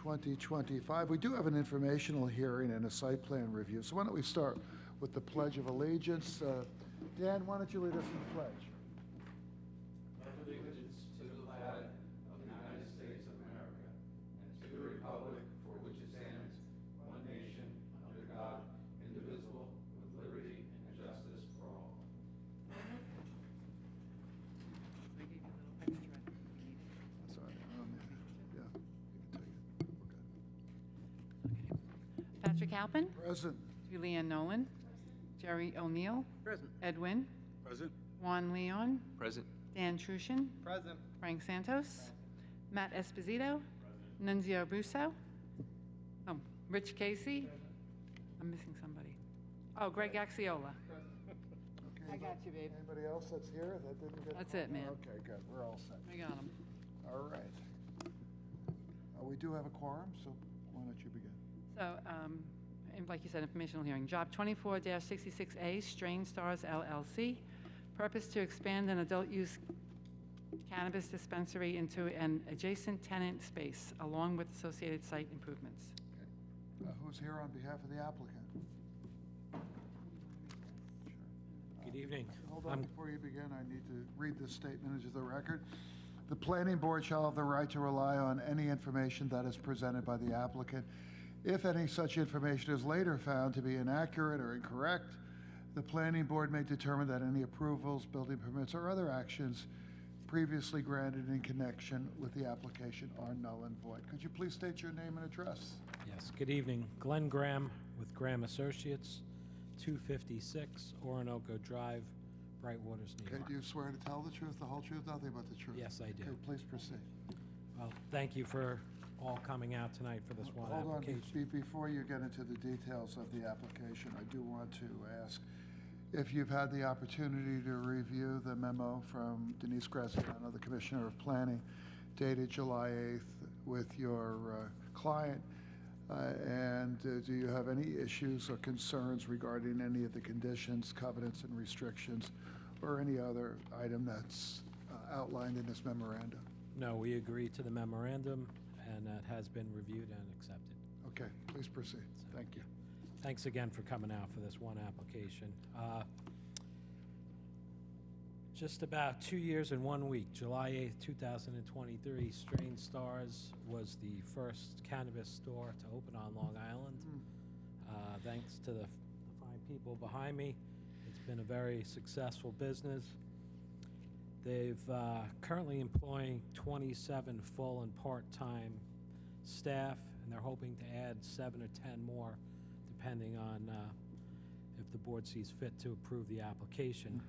2025. We do have an informational hearing and a site plan review. So why don't we start with the Pledge of Allegiance? Dan, why don't you lead us in the pledge? Allegiance to the flag of the United States of America and to the republic for which it stands, one nation, under God, indivisible, with liberty and justice for all. That's all right. Yeah, you can take it. We're good. Patrick Halpin. Present. Julianne Nolan. Jerry O'Neill. Present. Edwin. Present. Juan Leon. Present. Dan Trushin. Present. Frank Santos. Matt Esposito. Nunzio Russo. Oh, Rich Casey. I'm missing somebody. Oh, Greg Axiola. Okay. I got you, babe. Anybody else that's here that didn't get? That's it, man. Okay, good. We're all set. I got him. All right. We do have a quorum, so why don't you begin? So, and like you said, informational hearing. Job 24-66A, Strain Stars LLC. Purpose to expand an adult-use cannabis dispensary into an adjacent tenant space, along with associated site improvements. Okay. Who's here on behalf of the applicant? Sure. Good evening. Hold on, before you begin, I need to read this statement into the record. The planning board shall have the right to rely on any information that is presented by the applicant. If any such information is later found to be inaccurate or incorrect, the planning board may determine that any approvals, building permits, or other actions previously granted in connection with the application are null and void. Could you please state your name and address? Yes, good evening. Glenn Graham with Graham Associates, 256 Orinoco Drive, Brightwaters, New Okay, York. do you swear to tell the truth, the whole truth, nothing but the truth? Yes, I do. Okay, please proceed. Well, thank you for all coming out tonight for this one Hold on, application. before you get into the details of the application, I do want to ask if you've had the opportunity to review the memo from Denise Graziano, the Commissioner of Planning, dated July 8th with your client, and do you have any issues or concerns regarding any of the conditions, covenants, and restrictions, or any other item that's outlined in this memorandum? No, we agree to the memorandum, and that has been reviewed and accepted. Okay, please proceed. Thank you. Thanks again for coming out for this one application. Just about 2 years and 1 week, July 8th, 2023, Strain Stars was the first cannabis store to open on Long Island. Thanks to the fine people behind me, it's been a very successful business. They've currently employing 27 full and part-time staff, and they're hoping to add 7 or 10 more, depending on if the board sees fit to approve the application.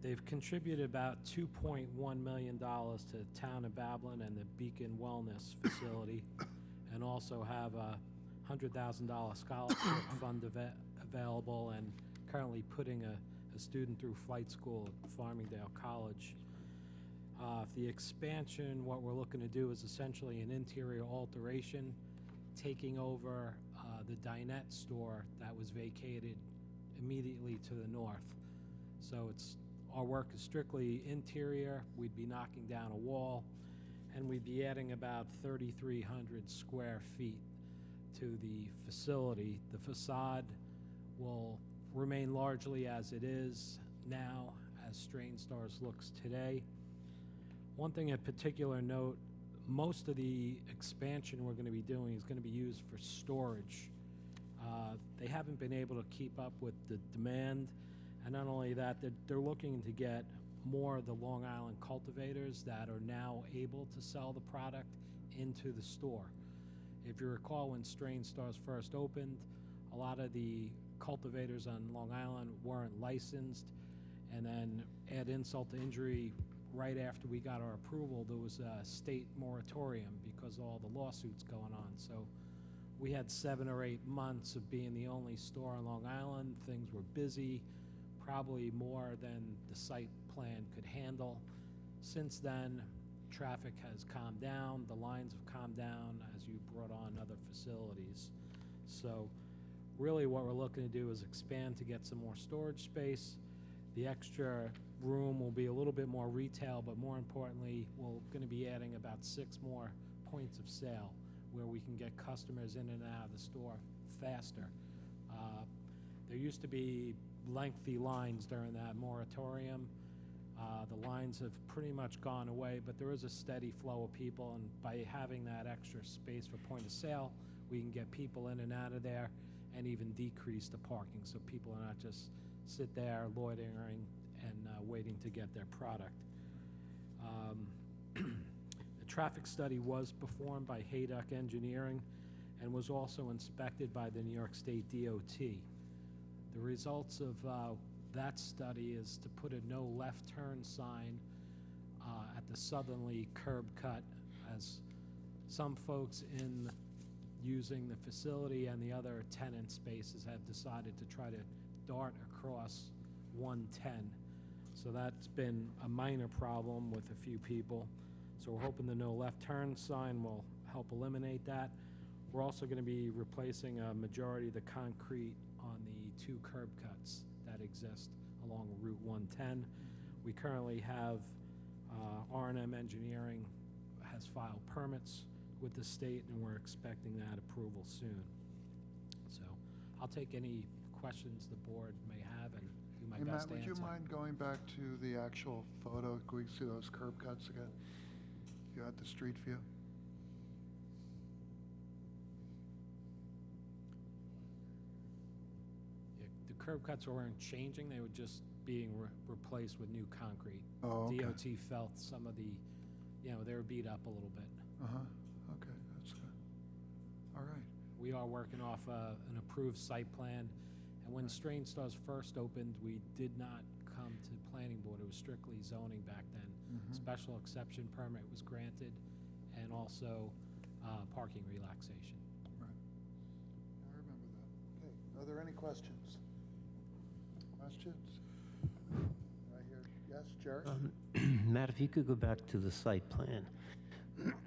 They've contributed about $2.1 million to the town of Babylon and the Beacon Wellness Facility, and also have a $100,000 scholarship fund available, and currently putting a student through flight school at Farmingdale College. The expansion, what we're looking to do is essentially an interior alteration, taking over the Dinette store that was vacated immediately to the north. So our work is strictly interior. We'd be knocking down a wall, and we'd be adding about 3,300 square feet to the facility. The facade will remain largely as it is now, as Strain Stars looks today. One thing in particular note, most of the expansion we're going to be doing is going to be used for storage. They haven't been able to keep up with the demand, and not only that, they're looking to get more of the Long Island cultivators that are now able to sell the product into the store. If you recall, when Strain Stars first opened, a lot of the cultivators on Long Island weren't licensed, and then add insult to injury, right after we got our approval, there was a state moratorium because of all the lawsuits going on. So we had 7 or 8 months of being the only store on Long Island. Things were busy, probably more than the site plan could handle. Since then, traffic has calmed down, the lines have calmed down as you brought on other facilities. So really what we're looking to do is expand to get some more storage space. The extra room will be a little bit more retail, but more importantly, we're going to be adding about 6 more points of sale. where we can get customers in and out of the store faster. There used to be lengthy lines during that moratorium. The lines have pretty much gone away, but there is a steady flow of people, and by having that extra space for point of sale, we can get people in and out of there and even decrease the parking, so people are not just sit there loitering and waiting to get their product. The traffic study was performed by Hayduck Engineering and was also inspected by the New York State DOT. The results of that study is to put a no left turn sign at the southerly curb cut, as some folks in using the facility and the other tenant spaces have decided to try to dart across 110. So that's been a minor problem with a few people. So we're hoping the no left turn sign will help eliminate that. We're also going to be replacing a majority of the concrete on the 2 curb cuts that exist along Route 110. We currently have R&M Engineering has filed permits with the state, and we're expecting that approval soon. So I'll take any questions the board may have and do my Hey, best Matt, to answer. would you mind going back to the actual photo? Can we see those curb cuts again? You had the street view? Yeah, the curb cuts weren't changing, they were just being replaced with new concrete. Oh, okay. DOT felt some of the, they were beat up a little bit. Uh-huh, okay, that's good. All right. We are working off an approved site plan, and when Strange Stars first opened, we did not come to the planning board. It was strictly zoning back then. Special exception permit was granted, and also parking relaxation. Right. I remember that. Okay, are there any questions? Questions? Right here, yes, Jerry? Matt, if you could go back to the site plan.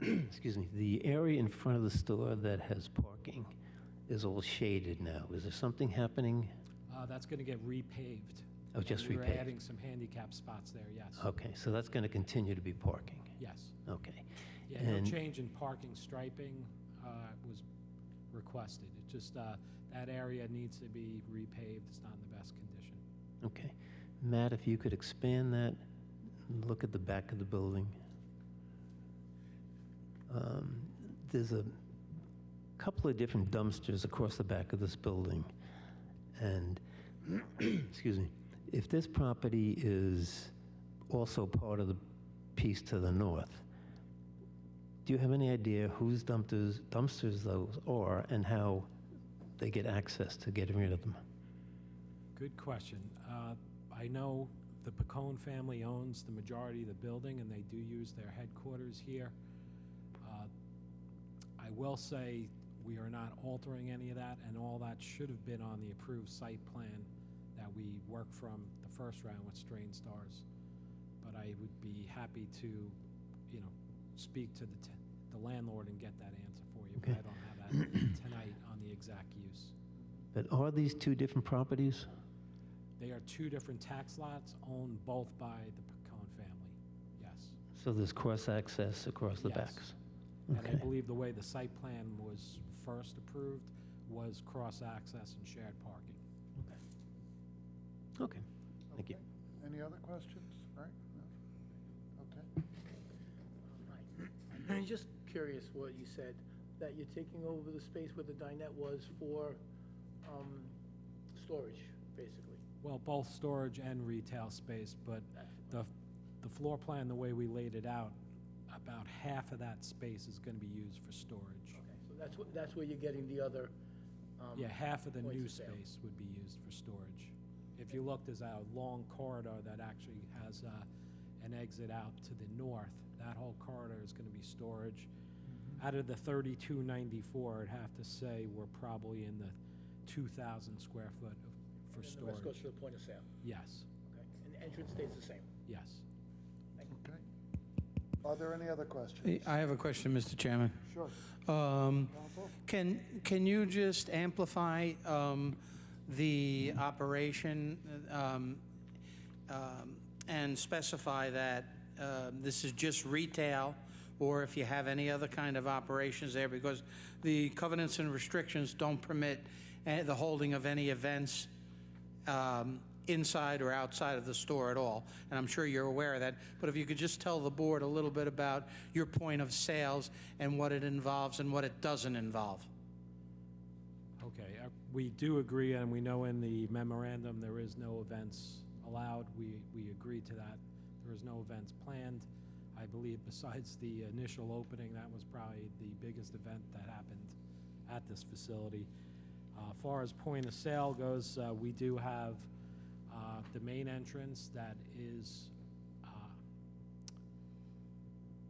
Excuse me, the area in front of the store that has parking is all shaded now. Is there something happening? That's going to get repaved. Oh, just We're repaved. adding some handicap spots there, yes. Okay, so that's going to continue to be parking? Yes. Okay. Yeah, no And- change in parking striping was requested. It just, that area needs to be repaved. It's not in the best condition. Okay. Matt, if you could expand that, and look at the back of the building. There's a couple of different dumpsters across the back of this building. And, excuse me, if this property is also part of the piece to the north, do you have any idea whose dumpsters those are and how they get access to getting rid of them? Good question. I know the Pacone family owns the majority of the building, and they do use their headquarters here. I will say we are not altering any of that, and all that should have been on the approved site plan that we worked from the first round with Strange Stars. But I would be happy to, speak to the landlord and get that answer for you. Okay. But I don't have that tonight on the exact use. But are these 2 different properties? They are 2 different tax lots owned both by the Pacone family, yes. So there's cross-access across the Yes. backs? And I Okay. believe the way the site plan was first approved was cross-access and shared parking. Okay, thank you. Okay. Any other questions? Right? No? Okay. I'm just curious what you said, that you're taking over the space where the dinette was for storage, basically. Well, both storage and retail space, but the floor plan, the way we laid it out, about half of that space is going to be used for storage. Okay, so that's where you're getting the other. Yeah, half of the points new of sale. space would be used for storage. If you look, there's a long corridor that actually has an exit out to the north. That whole corridor is going to be storage. Out of the 3294, I'd have to say we're probably in the 2,000 square foot for And the storage. rest goes to the point of sale. Yes, Okay, and the entrance stays the same. yes. Okay. Are there any other questions? I have a question, Mr. Chairman. Sure. Council? Can you just amplify the operation and specify that this is just retail or if you have any other kind of operations there, because the covenants and restrictions don't permit the holding of any events inside or outside of the store at all, and I'm sure you're aware of that. But if you could just tell the board a little bit about your point of sales and what it involves and what it doesn't involve. Okay, we do agree, and we know in the memorandum there is no events allowed. We agreed to that. There is no events planned. I believe besides the initial opening, that was probably the biggest event that happened at this facility. As far as point of sale goes, we do have the main entrance that is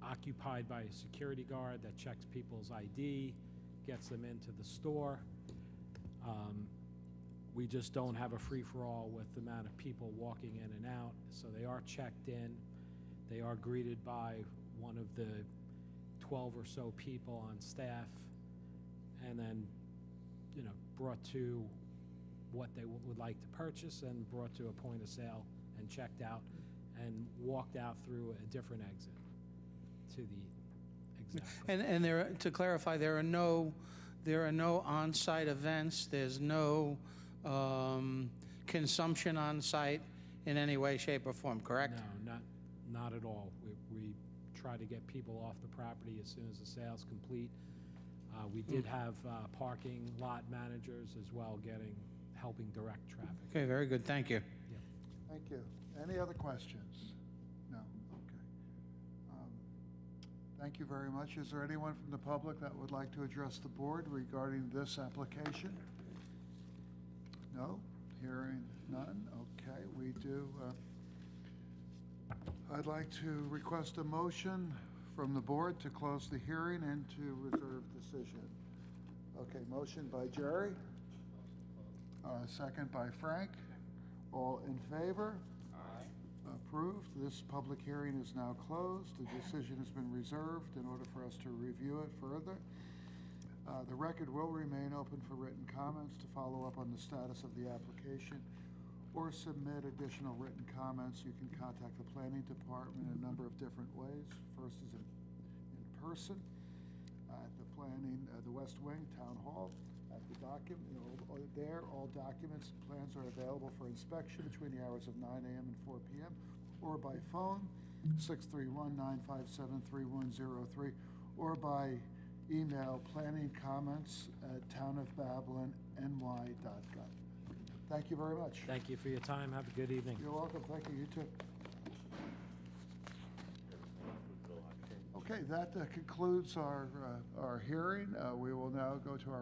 occupied by a security guard that checks people's ID, gets them into the store. We just don't have a free-for-all with the amount of people walking in and out, so they are checked in. They are greeted by one of the 12 or so people on staff, and then, you know, brought to what they would like to purchase and brought to a point of sale and checked out and walked out through a different exit to the exact. And there, to clarify, there are no on-site events. There's no consumption on site in any way, shape, or form. Correct? No, not at all. We try to get people off the property as soon as the sale's complete. We did have parking lot managers as well helping direct traffic. Okay, very good. Thank you. Thank you. Any other questions? No? Okay. Thank you very much. Is there anyone from the public that would like to address the board regarding this application? No? Hearing none? Okay, we do. I'd like to request a motion from the board to close the hearing and to reserve decision. Okay, motion by Jerry. Second by Frank. All in favor? Aye. Approved. This public hearing is now closed. The decision has been reserved in order for us to review it further. The record will remain open for written comments to follow up on the status of the application or submit additional written comments. You can contact the planning department in a number of different ways. First is in person at the the West Wing, Town Hall, at the document, all documents and plans are available for inspection between the hours of 9 a.m. and 4 p.m. or by phone, 631-957-3103, or by email planningcomments@townofbabylonny.gov. Thank you very much. Thank you for your time. Have a good evening. You're welcome. Thank you. You too. Okay, that concludes our hearing. We will now go to our